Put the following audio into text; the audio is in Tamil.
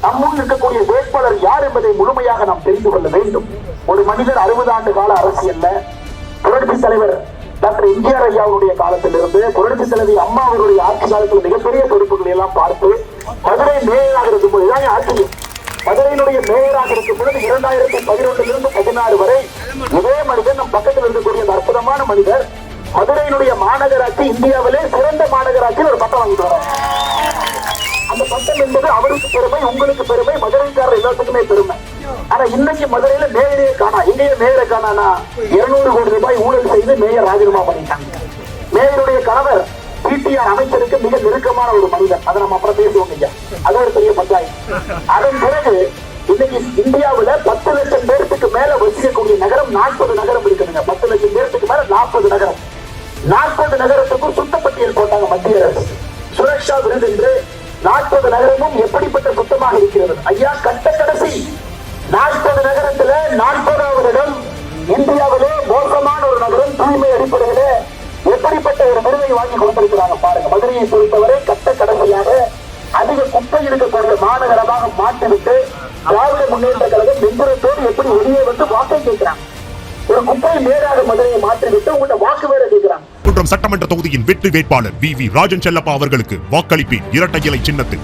நம்முன் இருக்கக்கூடிய வேட்பாளர் யார் என்பதை முழுமையாக நாம் தெரிந்து கொள்ள வேண்டும். ஒரு மனிதர் 60 ஆண்டு கால அரசியல்ல புரட்சி தலைவர் டாக்டர் எம்ஜிஆர் ஐயாவுடைய காலத்திலிருந்து புரட்சி தலைவி அம்மா அவருடைய ஆட்சி காலத்தில் மிகப்பெரிய பொறுப்புகளை எல்லாம் பார்த்து மதுரை மேயராக இருக்கும் போது இதான் ஆச்சரியம். மதுரையினுடைய மேயராக இருக்கும் பொழுது 2011 16 வரை இதே மனிதர் நம் பக்கத்தில் இருக்கக்கூடிய அற்புதமான மனிதர் மதுரையினுடைய மாநகராட்சி இந்தியாவிலே சிறந்த மாநகராட்சியில் ஒரு பட்டம் வாங்கிட்டு வரார். அந்த பட்டம் என்பது அவருக்கு பெருமை, உங்களுக்கு பெருமை, மதுரைக்காரர் எல்லாத்துக்குமே பெருமை. ஆனா இன்னைக்கு மதுரையில மேயரே காணா. எங்கேயே மேயரை காணானா 200 கோடி ரூபாய் ஊழல் செய்து மேயர் ராஜினாமா பண்ணிட்டாங்க. மேயருடைய கணவர் பிடிஆர் அமைச்சருக்கு மிக நெருக்கமான ஒரு மனிதர். அதை நம்ம அப்புறம் பேசுவோம் ஐயா, அது ஒரு பெரிய பஞ்சாயத்து. அதன் பிறகு இன்னைக்கு இந்தியாவுல 10 லட்சம் பேருக்கு மேல வசிக்கக்கூடிய நகரம் 40 நகரம் இருக்குதுங்க. 10 லட்சம் பேருக்கு மேல 40 நகரம். 40 நகரத்துக்கும் சுத்தப்பட்டியல் போட்டாங்க மத்திய அரசு. சுரக்ஷா விருது என்று 40 நகரமும் எப்படிப்பட்ட சுத்தமாக இருக்கிறது ஐயா. கட்ட கடைசி 40 நகரத்துல 40வது இடம் இந்தியாவிலே மோசமான ஒரு நகரம். தூய்மை அடிப்படையில எப்படிப்பட்ட ஒரு விருதை வாங்கி கொடுத்திருக்கிறாங்க பாருங்க. மதுரையை பொறுத்தவரை கட்ட கடைசியாக அதிக குப்பை இருக்கக்கூடிய மாநகரமாக மாற்றிவிட்டு திராவிட முன்னேற்ற கழகம் வெங்குறத்தோடு எப்படி வெளியே வந்து வாக்கை கேட்கிறாங்க. ஒரு குப்பை மேலாக மதுரையை மாற்றிவிட்டு உங்கள்கிட்ட வாக்கு வேற கேட்கிறாங்க. சட்டமன்ற தொகுதியின் வெற்றி வேட்பாளர் வி. ராஜன் செல்லப்பா அவர்களுக்கு வாக்களிப்பேன் இரட்டை இலை சின்னத்தில்.